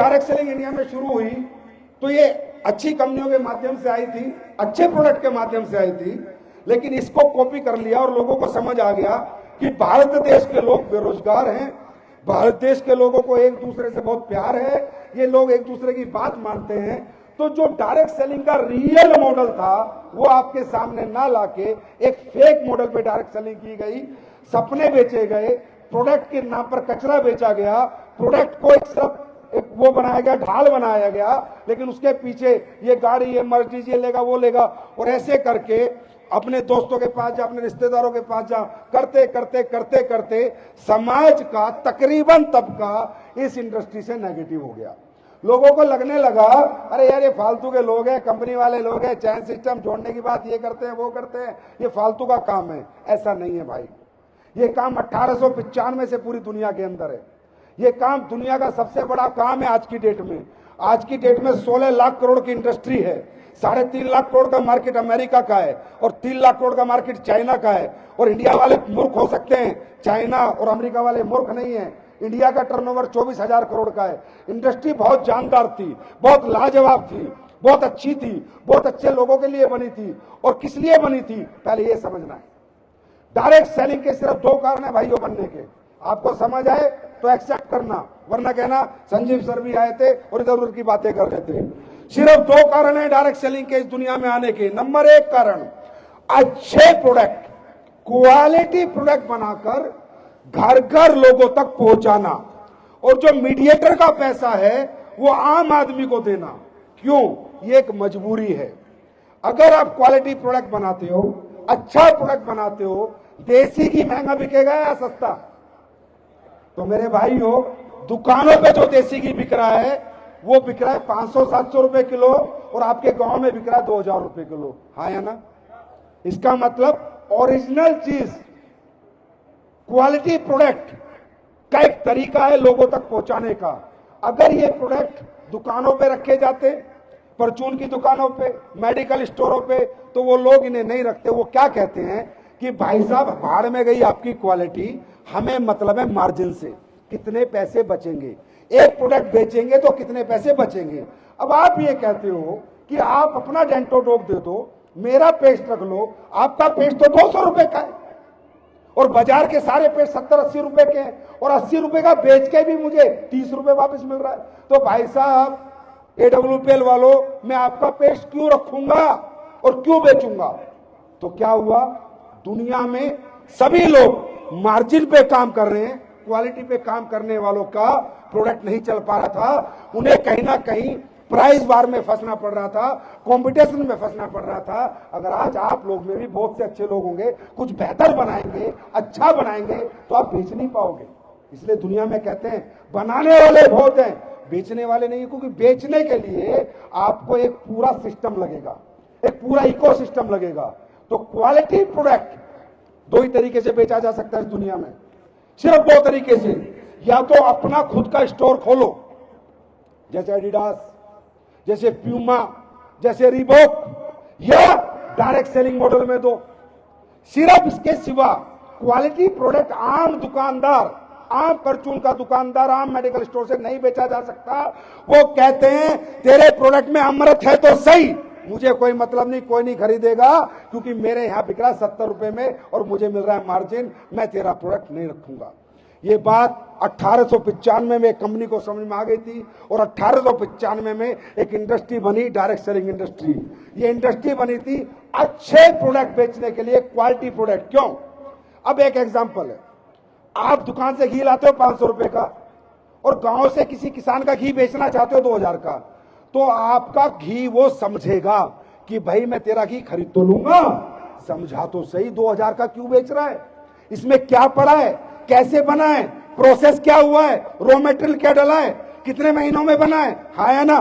Direct selling India में शुरू हुई तो ये अच्छी कंपनियों के माध्यम से आई थी, अच्छे प्रोडक्ट के माध्यम से आई थी, लेकिन इसको कॉपी कर लिया और लोगों को समझ आ गया कि भारत देश के लोग बेरोजगार हैं, भारत देश के लोगों को एक दूसरे से बहुत प्यार है, ये लोग एक दूसरे की बात मानते हैं। तो जो डायरेक्ट सेलिंग का रियल मॉडल था वो आपके सामने ना लाके एक फेक मॉडल पे डायरेक्ट सेलिंग की गई, सपने बेचे गए, प्रोडक्ट के नाम पर कचरा बेचा गया, प्रोडक्ट को एक वो बनाया गया, ढाल बनाया गया, लेकिन उसके पीछे ये गाड़ी, ये मर्सिडीज, ये लेगा, वो लेगा, और ऐसे करके अपने दोस्तों के पास जा, अपने रिश्तेदारों के पास जा, करते करते करते करते समाज का तकरीबन तबका इस इंडस्ट्री से नेगेटिव हो गया। लोगों को लगने लगा अरे यार ये फालतू के लोग हैं, कंपनी वाले लोग हैं, चैन सिस्टम छोड़ने की बात ये करते हैं, वो करते हैं, ये फालतू का काम है। ऐसा नहीं है भाई, ये काम 1895 से पूरी दुनिया के अंदर है। ये काम दुनिया का सबसे बड़ा काम है आज की डेट में। आज की डेट में 16 लाख करोड़ की इंडस्ट्री है, 3.5 लाख करोड़ का मार्केट अमेरिका का है और 3 लाख करोड़ का मार्केट चाइना का है। और इंडिया वाले मूर्ख हो सकते हैं, चाइना और अमेरिका वाले मूर्ख नहीं है। इंडिया का टर्नओवर 24,000 करोड़ का है। इंडस्ट्री बहुत जानदार थी, बहुत लाजवाब थी, बहुत अच्छी थी, बहुत अच्छे लोगों के लिए बनी थी। और किस लिए बनी थी पहले ये समझना है। डायरेक्ट सेलिंग के सिर्फ 2 कारण है भाइयों बनने के, आपको समझ आए तो एक्सेप्ट करना, वरना कहना संजीव सर भी आए थे और इधर उधर की बातें कर रहे थे। सिर्फ 2 कारण है डायरेक्ट सेलिंग के इस दुनिया में आने के। नंबर 1 कारण, अच्छे प्रोडक्ट, क्वालिटी प्रोडक्ट बनाकर घर घर लोगों तक पहुंचाना, और जो मीडिएटर का पैसा है वो आम आदमी को देना। क्यों? ये एक मजबूरी है। अगर आप क्वालिटी प्रोडक्ट बनाते हो, अच्छा प्रोडक्ट बनाते हो, देसी घी महंगा बिकेगा या सस्ता? तो मेरे भाइयों, दुकानों पे जो देसी घी बिक रहा है वो बिक रहा है 500-700 रुपए किलो, और आपके गांव में बिक रहा है 2,000 रुपए किलो। हाँ या ना? इसका मतलब ओरिजिनल चीज, क्वालिटी प्रोडक्ट का एक तरीका है लोगों तक पहुंचाने का। अगर ये प्रोडक्ट दुकानों पे रखे जाते, परचून की दुकानों पे, मेडिकल स्टोरों पे, तो वो लोग इन्हें नहीं रखते। वो क्या कहते हैं कि भाई साहब भाड़ में गई आपकी क्वालिटी, हमें मतलब है मार्जिन से, कितने पैसे बचेंगे, एक प्रोडक्ट बेचेंगे तो कितने पैसे बचेंगे। अब आप ये कहते हो कि आप अपना डेंटोडोक दे दो, मेरा पेस्ट रख लो, आपका पेस्ट तो 200 रुपए का है और बाजार के सारे पेस्ट 70-80 रुपए के हैं, और 80 रुपए का बेच के भी मुझे 30 रुपए वापस मिल रहा है। तो भाई साहब AWPL वालों, मैं आपका पेस्ट क्यों रखूंगा और क्यों बेचूंगा? तो क्या हुआ, दुनिया में सभी लोग मार्जिन पे काम कर रहे हैं, क्वालिटी पे काम करने वालों का प्रोडक्ट नहीं चल पा रहा था। उन्हें कहीं ना कहीं प्राइस वार में फंसना पड़ रहा था, कंपटीशन में फंसना पड़ रहा था। अगर आज आप लोग में भी बहुत से अच्छे लोग होंगे, कुछ बेहतर बनाएंगे, अच्छा बनाएंगे, तो आप बेच नहीं पाओगे। इसलिए दुनिया में कहते हैं बनाने वाले बहुत हैं, बेचने वाले नहीं, क्योंकि बेचने के लिए आपको एक पूरा सिस्टम लगेगा, एक पूरा इकोसिस्टम लगेगा। तो क्वालिटी प्रोडक्ट 2 ही तरीके से बेचा जा सकता है इस दुनिया में, सिर्फ 2 तरीके से। या तो अपना खुद का स्टोर खोलो, जैसे एडिडास, जैसे प्यूमा, जैसे रीबॉक, या डायरेक्ट सेलिंग मॉडल में दो। सिर्फ इसके सिवा क्वालिटी प्रोडक्ट आम दुकानदार, आम परचून का दुकानदार, आम मेडिकल स्टोर से नहीं बेचा जा सकता। वो कहते हैं तेरे प्रोडक्ट में अमृत है तो सही, मुझे कोई मतलब नहीं, कोई नहीं खरीदेगा, क्योंकि मेरे यहां बिक रहा है 70 रुपए में और मुझे मिल रहा है मार्जिन, मैं तेरा प्रोडक्ट नहीं रखूंगा। ये बात 1895 में एक कंपनी को समझ में आ गई थी, और 1895 में एक इंडस्ट्री बनी, डायरेक्ट सेलिंग इंडस्ट्री। ये इंडस्ट्री बनी थी अच्छे प्रोडक्ट बेचने के लिए, क्वालिटी प्रोडक्ट। क्यों? अब एक एग्जांपल है, आप दुकान से घी लाते हो 500 रुपए का, और गांव से किसी किसान का घी बेचना चाहते हो 2,000 का, तो आपका घी वो समझेगा कि भाई मैं तेरा घी खरीद तो लूंगा, समझा तो सही 2,000 का क्यों बेच रहा है, इसमें क्या पड़ा है, कैसे बना है, प्रोसेस क्या हुआ है, रॉ मटेरियल क्या डला है, कितने महीनों में बना है। हाँ या ना?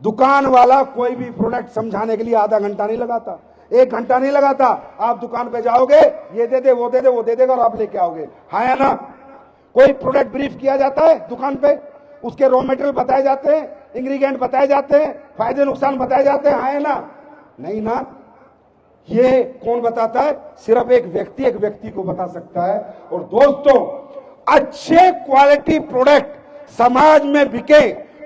दुकान वाला कोई भी प्रोडक्ट समझाने के लिए आधा घंटा नहीं लगाता, 1 घंटा नहीं लगाता। आप दुकान पे जाओगे, ये दे दे, वो दे दे, वो दे देगा, और आप लेके आओगे। हाँ या ना? कोई प्रोडक्ट ब्रीफ किया जाता है दुकान पे, उसके रॉ मटेरियल बताए जाते हैं, इंग्रेडिएंट बताए जाते हैं, फायदे नुकसान बताए जाते हैं। हाँ या ना? नहीं ना। ये कौन बताता है? सिर्फ एक व्यक्ति को बता सकता है। और दोस्तों, अच्छे क्वालिटी प्रोडक्ट समाज में बिके,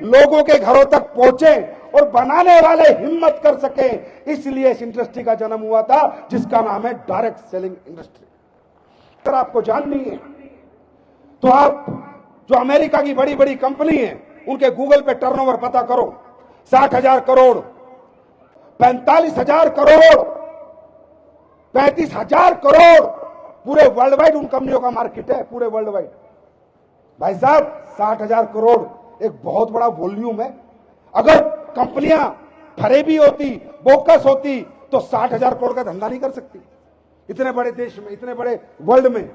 लोगों के घरों तक पहुंचे और बनाने वाले हिम्मत कर सके, इसलिए इस इंडस्ट्री का जन्म हुआ था जिसका नाम है डायरेक्ट सेलिंग इंडस्ट्री। अगर आपको जाननी है तो आप जो अमेरिका की बड़ी बड़ी कंपनी है उनके गूगल पे टर्नओवर पता करो, 60,000 करोड़, 45,000 करोड़, 35,000 करोड़, पूरे वर्ल्ड वाइड उन कंपनियों का मार्केट है, पूरे वर्ल्ड वाइड। भाई साहब 60,000 करोड़ एक बहुत बड़ा वॉल्यूम है। अगर कंपनियां फरेबी होती, बोकस होती तो 60,000 करोड़ का धंधा नहीं कर सकती इतने बड़े देश में, इतने बड़े वर्ल्ड में।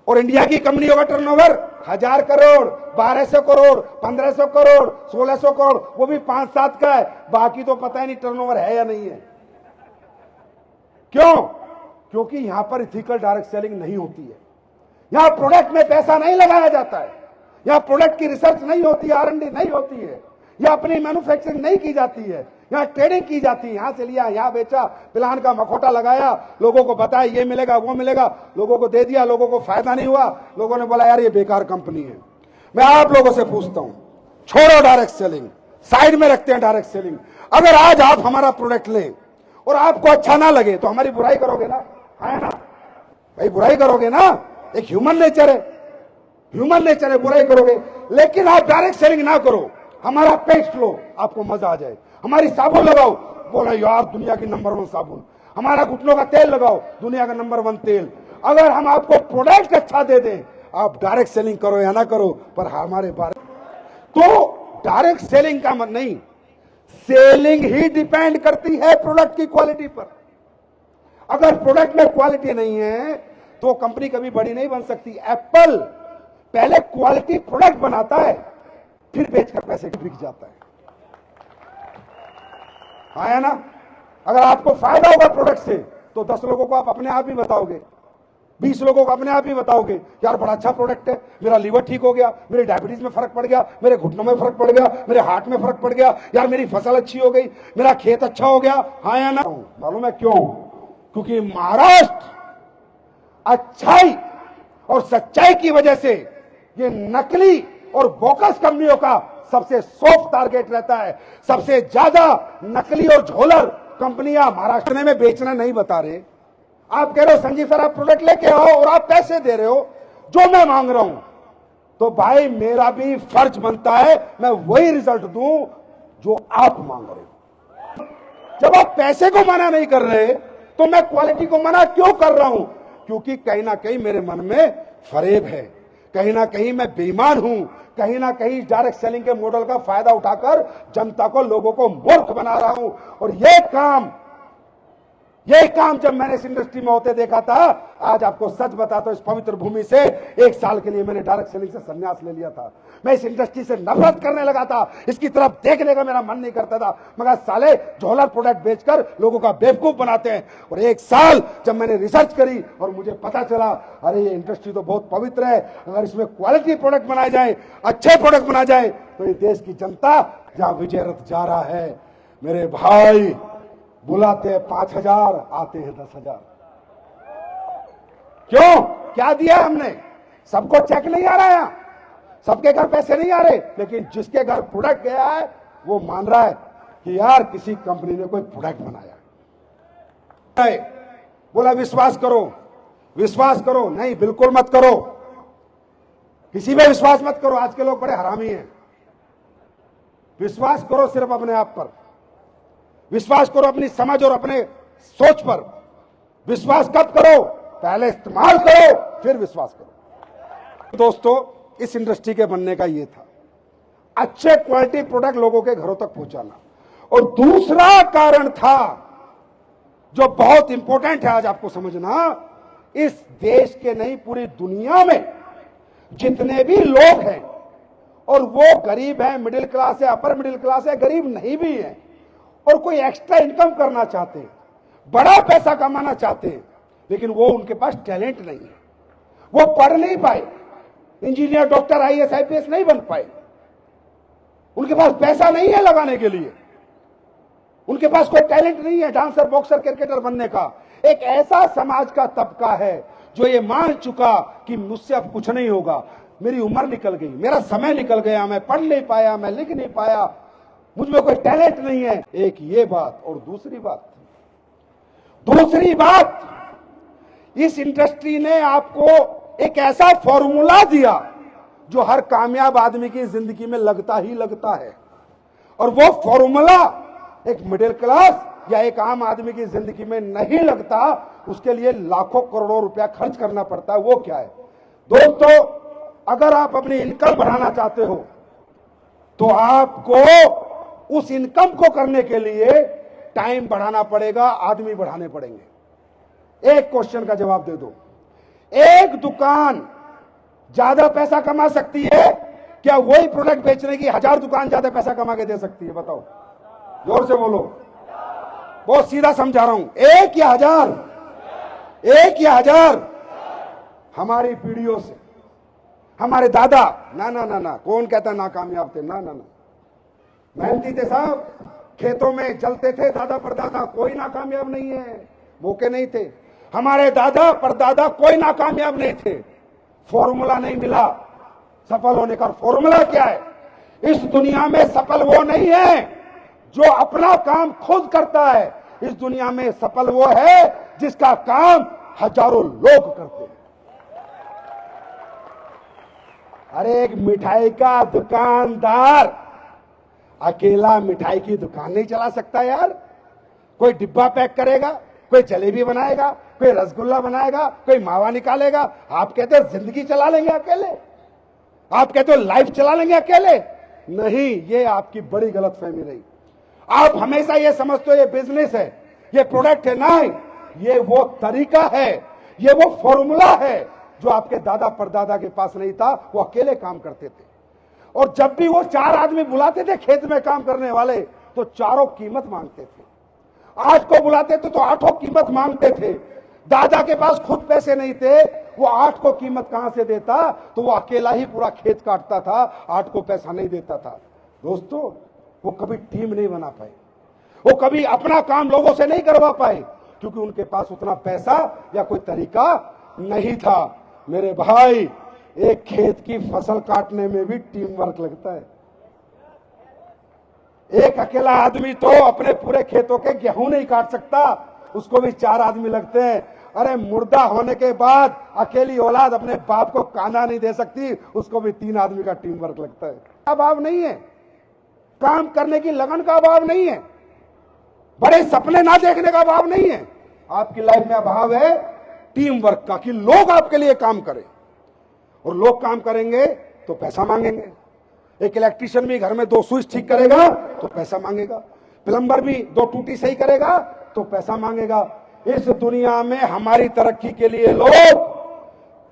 और इंडिया की कंपनियों का टर्नओवर 1,000 करोड़, 1,200 करोड़, 1,500 करोड़, 1,600 करोड़, वो भी 5-7 का है, बाकी तो पता ही नहीं टर्नओवर है या नहीं है। क्यों? क्योंकि यहां पर इथिकल डायरेक्ट सेलिंग नहीं होती है। यहां प्रोडक्ट में पैसा नहीं लगाया जाता है, यहां प्रोडक्ट की रिसर्च नहीं होती, R&D नहीं होती है, यहां अपनी मैन्युफैक्चरिंग नहीं की जाती है, यहां ट्रेडिंग की जाती है। यहां से लिया, यहां बेचा, प्लान का मखौटा लगाया, लोगों को बताया ये मिलेगा वो मिलेगा, लोगों को दे दिया, लोगों को फायदा नहीं हुआ, लोगों ने बोला यार ये बेकार कंपनी है। मैं आप लोगों से पूछता हूं, छोड़ो डायरेक्ट सेलिंग, साइड में रखते हैं डायरेक्ट सेलिंग। अगर आज आप हमारा प्रोडक्ट लें और आपको अच्छा ना लगे तो हमारी बुराई करोगे ना? है ना भाई, बुराई करोगे ना, एक ह्यूमन नेचर है, ह्यूमन नेचर है, बुराई करोगे। लेकिन आप डायरेक्ट सेलिंग ना करो, हमारा पेस्ट लो, आपको मजा आ जाए। हमारी साबुन लगाओ, बोला यार दुनिया की नंबर 1 साबुन। हमारा घुटनों का तेल लगाओ, दुनिया का नंबर 1 तेल। अगर हम आपको प्रोडक्ट अच्छा दे दें, आप डायरेक्ट सेलिंग करो या ना करो, पर हमारे बारे तो डायरेक्ट सेलिंग का मतलब नहीं, सेलिंग ही डिपेंड करती है प्रोडक्ट की क्वालिटी पर। अगर प्रोडक्ट में क्वालिटी नहीं है तो कंपनी कभी बड़ी नहीं बन सकती। एप्पल पहले क्वालिटी प्रोडक्ट बनाता है, फिर बेचकर पैसे बिक जाता है। आया ना? अगर आपको फायदा होगा प्रोडक्ट से तो 10 लोगों को आप अपने आप ही बताओगे, 20 लोगों को अपने आप ही बताओगे, यार बड़ा अच्छा प्रोडक्ट है, मेरा लीवर ठीक हो गया, मेरे डायबिटीज में फर्क पड़ गया, मेरे घुटनों में फर्क पड़ गया, मेरे हार्ट में फर्क पड़ गया, यार मेरी फसल अच्छी हो गई, मेरा खेत अच्छा हो गया। हाँ या ना? मालूम है क्यों? क्योंकि महाराष्ट्र अच्छाई और सच्चाई की वजह से ये नकली और बोकस कंपनियों का सबसे सॉफ्ट टारगेट रहता है। सबसे ज्यादा नकली और झोलर कंपनियां महाराष्ट्र में बेचना नहीं बता रहे। आप कह रहे हो संजीव सर आप प्रोडक्ट लेके आओ और आप पैसे दे रहे हो जो मैं मांग रहा हूं, तो भाई मेरा भी फर्ज बनता है मैं वही रिजल्ट दूं जो आप मांग रहे हो। जब आप पैसे को मना नहीं कर रहे तो मैं क्वालिटी को मना क्यों कर रहा हूं? क्योंकि कहीं ना कहीं मेरे मन में फरेब है, कहीं ना कहीं मैं बेईमान हूं, कहीं ना कहीं डायरेक्ट सेलिंग के मॉडल का फायदा उठाकर जनता को, लोगों को मूर्ख बना रहा हूं। और ये काम जब मैंने इस इंडस्ट्री में होते देखा था, आज आपको सच बताता हूं, इस पवित्र भूमि से 1 साल के लिए मैंने डायरेक्ट सेलिंग से संन्यास ले लिया था। मैं इस इंडस्ट्री से नफरत करने लगा था, इसकी तरफ देखने का मेरा मन नहीं करता था, मगर साले झोलर प्रोडक्ट बेचकर लोगों का बेवकूफ बनाते हैं। और 1 साल जब मैंने रिसर्च करी और मुझे पता चला अरे ये इंडस्ट्री तो बहुत पवित्र है, अगर इसमें क्वालिटी प्रोडक्ट बनाए जाए, अच्छे प्रोडक्ट बनाए जाए तो ये देश की जनता जहां विजय रथ जा रहा है। मेरे भाई बुलाते हैं 5,000, आते हैं 10,000। क्यों? क्या दिया हमने? सबको चेक नहीं आ रहा है, सबके घर पैसे नहीं आ रहे, लेकिन जिसके घर प्रोडक्ट गया है वो मान रहा है कि यार किसी कंपनी ने कोई प्रोडक्ट बनाया है। बोला विश्वास करो, विश्वास करो, नहीं बिल्कुल मत करो, किसी पे विश्वास मत करो। आज के लोग बड़े हरामी हैं। विश्वास करो सिर्फ अपने आप पर, विश्वास करो अपनी समझ और अपने सोच पर। विश्वास कब करो? पहले इस्तेमाल करो फिर विश्वास करो। दोस्तों इस इंडस्ट्री के बनने का ये था, अच्छे क्वालिटी प्रोडक्ट लोगों के घरों तक पहुंचाना। और दूसरा कारण था जो बहुत इंपॉर्टेंट है आज आपको समझना, इस देश के नहीं पूरी दुनिया में जितने भी लोग हैं, और वो गरीब है, मिडिल क्लास है, अपर मिडिल क्लास है, गरीब नहीं भी है, और कोई एक्स्ट्रा इनकम करना चाहते हैं, बड़ा पैसा कमाना चाहते हैं, लेकिन वो उनके पास टैलेंट नहीं है, वो पढ़ नहीं पाए, इंजीनियर, डॉक्टर, IAS, IPS नहीं बन पाए, उनके पास पैसा नहीं है लगाने के लिए, उनके पास कोई टैलेंट नहीं है डांसर, बॉक्सर, क्रिकेटर बनने का। एक ऐसा समाज का तबका है जो ये मान चुका कि मुझसे अब कुछ नहीं होगा, मेरी उम्र निकल गई, मेरा समय निकल गया, मैं पढ़ नहीं पाया, मैं लिख नहीं पाया, मुझ में कोई टैलेंट नहीं है। एक ये बात। और दूसरी बात, इस इंडस्ट्री ने आपको एक ऐसा फॉर्मूला दिया जो हर कामयाब आदमी की जिंदगी में लगता ही लगता है, और वो फॉर्मूला एक मिडिल क्लास या एक आम आदमी की जिंदगी में नहीं लगता। उसके लिए लाखों करोड़ों रुपया खर्च करना पड़ता है। वो क्या है दोस्तों? अगर आप अपनी इनकम बढ़ाना चाहते हो तो आपको उस इनकम को करने के लिए टाइम बढ़ाना पड़ेगा, आदमी बढ़ाने पड़ेंगे। एक क्वेश्चन का जवाब दे दो, एक दुकान ज्यादा पैसा कमा सकती है क्या वही प्रोडक्ट बेचने की 1000 दुकान ज्यादा पैसा कमा के दे सकती है? बताओ, जोर से बोलो। बहुत सीधा समझा रहा हूं, एक या हजार। हमारी पीढ़ियों से हमारे दादा, ना कौन कहता नाकामयाब थे? ना मेहनती थे साहब, खेतों में चलते थे दादा परदादा, कोई नाकामयाब नहीं है, मौके नहीं थे। हमारे दादा परदादा कोई नाकामयाब नहीं थे, फॉर्मूला नहीं मिला सफल होने का। फॉर्मूला क्या है? इस दुनिया में सफल वो नहीं है जो अपना काम खुद करता है, इस दुनिया में सफल वो है जिसका काम हजारों लोग करते हैं। अरे एक मिठाई का दुकानदार अकेला मिठाई की दुकान नहीं चला सकता यार। कोई डिब्बा पैक करेगा, कोई जलेबी बनाएगा, कोई रसगुल्ला बनाएगा, कोई मावा निकालेगा। आप कहते हो जिंदगी चला लेंगे अकेले? आप कहते हो लाइफ चला लेंगे अकेले? नहीं, ये आपकी बड़ी गलतफहमी रही। आप हमेशा ये समझते हो ये बिजनेस है, ये प्रोडक्ट है। नहीं, ये वो तरीका है, ये वो फॉर्मूला है जो आपके दादा परदादा के पास नहीं था। वो अकेले काम करते थे, और जब भी वो 4 आदमी बुलाते थे खेत में काम करने वाले, तो चारों कीमत मांगते थे। 8 को बुलाते थे तो 8 कीमत मांगते थे। दादा के पास खुद पैसे नहीं थे, वो 8 को कीमत कहां से देता? तो वो अकेला ही पूरा खेत काटता था, 8 को पैसा नहीं देता था। दोस्तों, वो कभी टीम नहीं बना पाए, वो कभी अपना काम लोगों से नहीं करवा पाए, क्योंकि उनके पास उतना पैसा या कोई तरीका नहीं था। मेरे भाई, एक खेत की फसल काटने में भी टीम वर्क लगता है। एक अकेला आदमी तो अपने पूरे खेतों के गेहूं नहीं काट सकता, उसको भी 4 आदमी लगते हैं। अरे मुर्दा होने के बाद अकेली औलाद अपने बाप को खाना नहीं दे सकती, उसको भी 3 आदमी का टीम वर्क लगता है। अभाव नहीं है, काम करने की लगन का अभाव नहीं है, बड़े सपने ना देखने का अभाव नहीं है। आपकी लाइफ में अभाव है टीम वर्क का, कि लोग आपके लिए काम करें, और लोग काम करेंगे तो पैसा मांगेंगे। एक इलेक्ट्रिशियन भी घर में 2 स्विच ठीक करेगा तो पैसा मांगेगा, प्लम्बर भी 2 टूटी सही करेगा तो पैसा मांगेगा। इस दुनिया में हमारी तरक्की के लिए लोग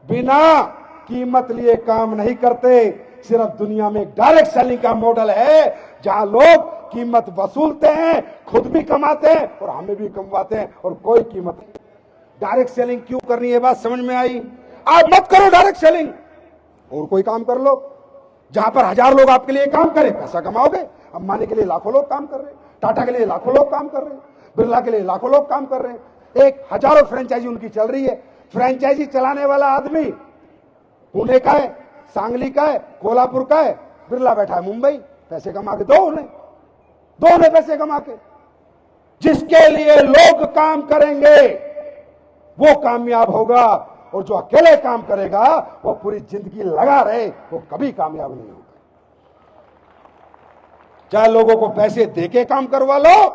बिना कीमत लिए काम नहीं करते। सिर्फ दुनिया में एक डायरेक्ट सेलिंग का मॉडल है जहां लोग कीमत वसूलते हैं, खुद भी कमाते हैं और हमें भी कमवाते हैं, और कोई कीमत नहीं। डायरेक्ट सेलिंग क्यों करनी है, बात समझ में आई? आप मत करो डायरेक्ट सेलिंग, और कोई काम कर लो जहां पर 1000 लोग आपके लिए काम करें, पैसा कमाओगे। अंबानी के लिए लाखों लोग काम कर रहे हैं, टाटा के लिए लाखों लोग काम कर रहे हैं, बिरला के लिए लाखों लोग काम कर रहे हैं। एक हजारों फ्रेंचाइजी उनकी चल रही है। फ्रेंचाइजी चलाने वाला आदमी पुणे का है, सांगली का है, कोल्हापुर का है, बिरला बैठा है मुंबई, पैसे कमा के दो उन्हें पैसे कमा के। जिसके लिए लोग काम करेंगे वो कामयाब होगा, और जो अकेले काम करेगा वो पूरी जिंदगी लगा रहे, वो कभी कामयाब नहीं होगा। चाहे लोगों को पैसे देके काम करवा लो,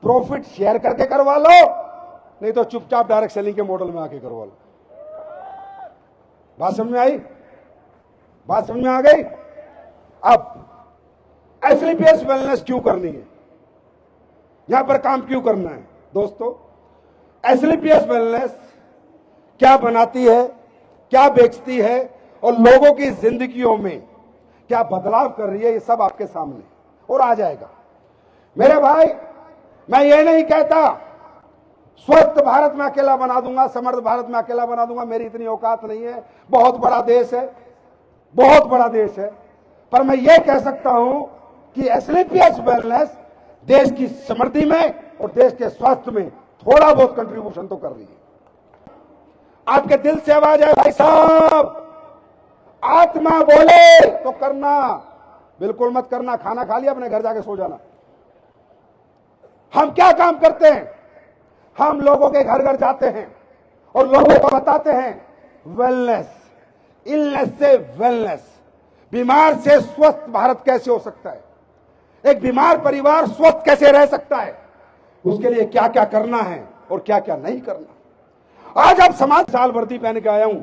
प्रॉफिट शेयर करके करवा लो, नहीं तो चुपचाप डायरेक्ट सेलिंग के मॉडल में आके करवा लो। बात समझ में आई? बात समझ में आ गई? अब एसलीपीएस वेलनेस क्यों करनी है, यहां पर काम क्यों करना है? दोस्तों, एसलीपीएस वेलनेस क्या बनाती है, क्या बेचती है, और लोगों की जिंदगियों में क्या बदलाव कर रही है, ये सब आपके सामने और आ जाएगा। मेरे भाई, मैं ये नहीं कहता स्वस्थ भारत में अकेला बना दूंगा, समर्थ भारत में अकेला बना दूंगा, मेरी इतनी औकात नहीं है। बहुत बड़ा देश है, बहुत बड़ा देश है, पर मैं ये कह सकता हूं कि एसलीपीएस वेलनेस देश की समृद्धि में और देश के स्वास्थ्य में थोड़ा बहुत कंट्रीब्यूशन तो कर रही है। आपके दिल से आवाज है, भाई साहब आत्मा बोले तो करना, बिल्कुल मत करना। खाना खा लिया, अपने घर जाके सो जाना। हम क्या काम करते हैं? हम लोगों के घर घर जाते हैं और लोगों को बताते हैं वेलनेस, इलनेस से वेलनेस, बीमार से स्वस्थ भारत कैसे हो सकता है, एक बीमार परिवार स्वस्थ कैसे रह सकता है, उसके लिए क्या क्या करना है और क्या क्या नहीं करना। आज आप समाज साल वर्दी पहन के आया हूं।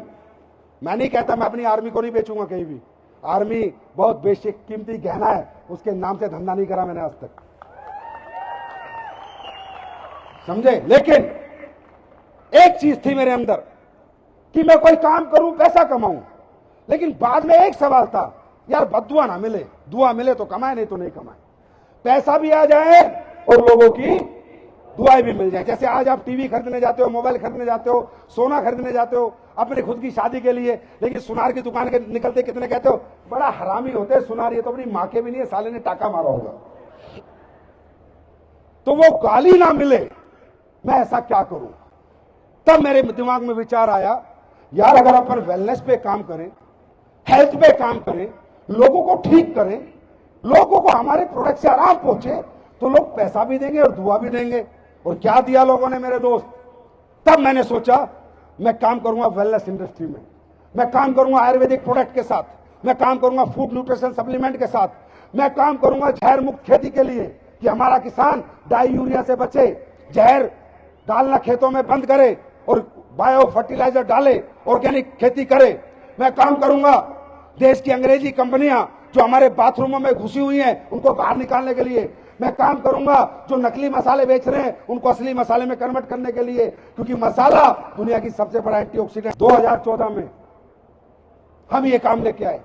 मैं नहीं कहता मैं अपनी आर्मी को नहीं बेचूंगा कहीं भी। आर्मी बहुत बेसिक कीमती गहना है, उसके नाम से धंधा नहीं करा मैंने आज तक, समझे। लेकिन एक चीज थी मेरे अंदर कि मैं कोई काम करूं, पैसा कमाऊं। लेकिन बाद में एक सवाल था, यार बद्दुआ ना मिले, दुआ मिले तो कमाए, नहीं तो नहीं कमाए। पैसा भी आ जाए और लोगों की दुआएं भी मिल जाए। जैसे आज आप टीवी खरीदने जाते हो, मोबाइल खरीदने जाते हो, सोना खरीदने जाते हो अपने खुद की शादी के लिए, लेकिन सुनार की दुकान के निकलते कितने कहते हो बड़ा हरामी होते हैं सुनार, ये तो अपनी मां के भी नहीं है, साले ने टाका मारा होगा। तो वो गाली ना मिले, मैं ऐसा क्या करूं। तब मेरे दिमाग में विचार आया, यार अगर अपन वेलनेस पे काम करें, हेल्थ पे काम करें, लोगों को ठीक करें, लोगों को हमारे प्रोडक्ट से आराम पहुंचे, तो लोग पैसा भी देंगे और दुआ भी देंगे। और क्या दिया लोगों ने मेरे दोस्त। तब मैंने सोचा मैं काम करूंगा वेलनेस इंडस्ट्री में, मैं काम करूंगा आयुर्वेदिक प्रोडक्ट के साथ, मैं काम करूंगा फूड न्यूट्रिशन सप्लीमेंट के साथ, मैं काम करूंगा जहर मुक्त खेती के लिए कि हमारा किसान डाई यूरिया से बचे, जहर डालना खेतों में बंद करे और बायो फर्टिलाइजर डाले, ऑर्गेनिक खेती करे। मैं काम करूंगा देश की अंग्रेजी कंपनियां जो हमारे बाथरूमों में घुसी हुई हैं उनको बाहर निकालने के लिए। मैं काम करूंगा जो नकली मसाले बेच रहे हैं उनको असली मसाले में कन्वर्ट करने के लिए, क्योंकि मसाला दुनिया की सबसे बड़ा एंटीऑक्सीडेंट। 2014 में हम ये काम लेके आए,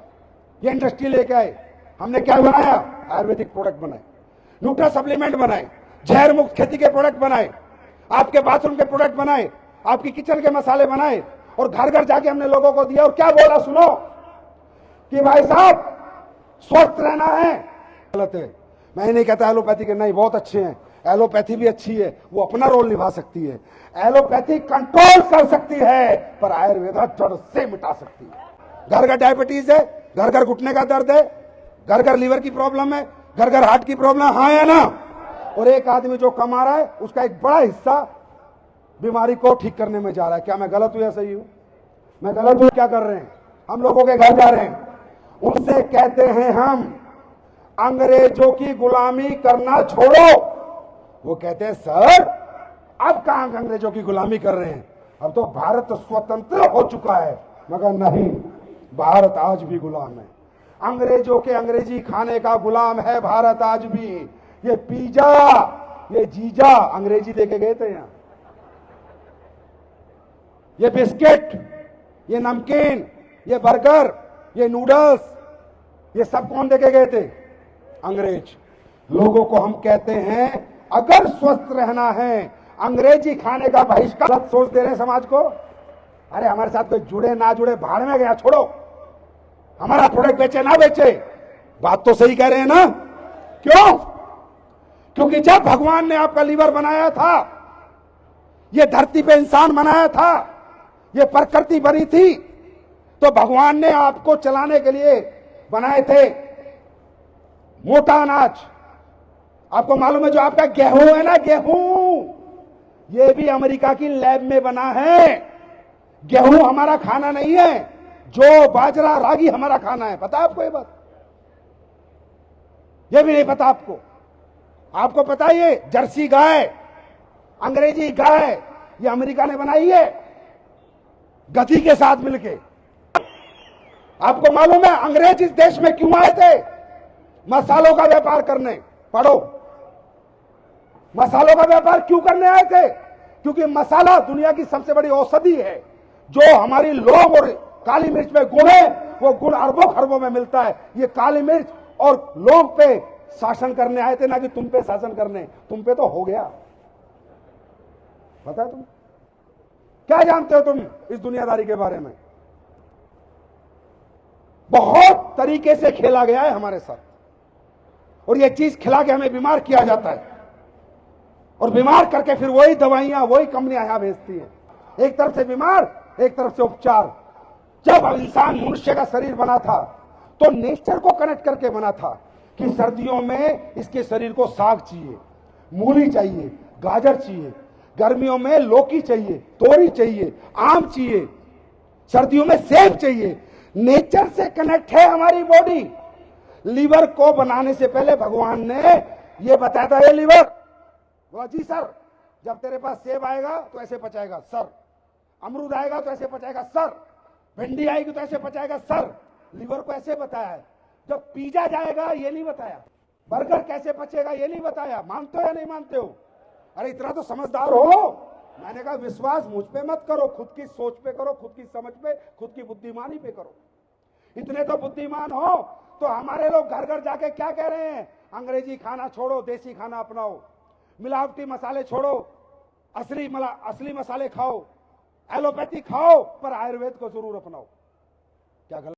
ये इंडस्ट्री लेके आए। हमने क्या बनाया? आयुर्वेदिक प्रोडक्ट बनाए, न्यूट्रा सप्लीमेंट बनाए, जहर मुक्त खेती के प्रोडक्ट बनाए, आपके बाथरूम के प्रोडक्ट बनाए, आपकी किचन के मसाले बनाए और घर घर जाके हमने लोगों को दिया। और क्या बोला सुनो कि भाई साहब स्वस्थ रहना है। गलत है, मैं नहीं कहता एलोपैथी के नहीं, बहुत अच्छे हैं, एलोपैथी भी अच्छी है, वो अपना रोल निभा सकती है। एलोपैथी कंट्रोल कर सकती है पर आयुर्वेदा जड़ से मिटा सकती है। घर घर डायबिटीज है, घर घर घुटने का दर्द है, घर घर लीवर की प्रॉब्लम है, घर घर हार्ट की प्रॉब्लम, हाँ है ना। और एक आदमी जो कमा रहा है उसका एक बड़ा हिस्सा बीमारी को ठीक करने में जा रहा है। क्या मैं गलत हूं या सही हूं? मैं गलत हूं? क्या कर रहे हैं हम? लोगों के घर जा रहे हैं, उनसे कहते हैं हम अंग्रेजों की गुलामी करना छोड़ो। वो कहते हैं सर अब कहां अंग्रेजों की गुलामी कर रहे हैं, अब तो भारत स्वतंत्र हो चुका है। मगर नहीं, भारत आज भी गुलाम है, अंग्रेजों के अंग्रेजी खाने का गुलाम है भारत आज भी। ये पिज्जा, ये जीजा अंग्रेजी देके गए थे यहां, ये बिस्किट, ये नमकीन, ये बर्गर, ये नूडल्स, ये सब कौन देके गए थे? अंग्रेज। लोगों को हम कहते हैं अगर स्वस्थ रहना है अंग्रेजी खाने का बहिष्कार। गलत सोच दे रहे हैं समाज को। अरे हमारे साथ कोई जुड़े ना जुड़े भाड़ में गया, छोड़ो, हमारा प्रोडक्ट बेचे ना बेचे, बात तो सही कह रहे हैं ना। क्यों? क्योंकि जब भगवान ने आपका लीवर बनाया था, ये धरती पे इंसान बनाया था, ये प्रकृति बनी थी, तो भगवान ने आपको चलाने के लिए बनाए थे मोटा अनाज। आपको मालूम है जो आपका गेहूं है ना, गेहूं, ये भी अमेरिका की लैब में बना है। गेहूं हमारा खाना नहीं है, जो बाजरा रागी हमारा खाना है। पता आपको ये बात? ये भी नहीं पता आपको? आपको पता है ये जर्सी गाय, अंग्रेजी गाय, ये अमेरिका ने बनाई है गधी के साथ मिलके। आपको मालूम है अंग्रेज इस देश में क्यों आए थे? मसालों का व्यापार करने। पढ़ो, मसालों का व्यापार क्यों करने आए थे? क्योंकि मसाला दुनिया की सबसे बड़ी औषधि है। जो हमारी लौंग और काली मिर्च में गुण है, वो गुण अरबों खरबों में मिलता है। ये काली मिर्च और लौंग पे शासन करने आए थे, ना कि तुम पे शासन करने। तुम पे तो हो गया। पता है तुम क्या जानते हो तुम इस दुनियादारी के बारे में? बहुत तरीके से खेला गया है हमारे साथ, और ये चीज खिला के हमें बीमार किया जाता है, और बीमार करके फिर वही दवाइयां, वही कंपनियां यहां भेजती हैं। एक तरफ से बीमार, एक तरफ से उपचार। जब इंसान मनुष्य का शरीर बना था तो नेचर को कनेक्ट करके बना था कि सर्दियों में इसके शरीर को साग चाहिए, मूली चाहिए, गाजर चाहिए, गर्मियों में लौकी चाहिए, तोरी चाहिए, आम चाहिए, सर्दियों में सेब चाहिए। नेचर से कनेक्ट है हमारी बॉडी। लीवर को बनाने से पहले भगवान ने यह बताया था, ये लीवर बोला जी सर, जब तेरे पास सेब आएगा तो ऐसे पचाएगा सर, अमरूद आएगा तो ऐसे पचाएगा सर, भिंडी आएगी तो ऐसे पचाएगा सर। लीवर को ऐसे बताया है। जब पिज्जा जाएगा ये नहीं बताया, बर्गर कैसे पचेगा ये नहीं बताया। मानते हो या नहीं मानते हो? अरे इतना तो समझदार हो। मैंने कहा विश्वास मुझ पे मत करो, खुद की सोच पे करो, खुद की समझ पे, खुद की बुद्धिमानी पे करो। इतने तो बुद्धिमान हो तो हमारे लोग घर घर जाके क्या कह रहे हैं, अंग्रेजी खाना छोड़ो, देसी खाना अपनाओ, मिलावटी मसाले छोड़ो, असली मसाले खाओ, एलोपैथी खाओ, पर आयुर्वेद को जरूर अपनाओ। क्या गलत?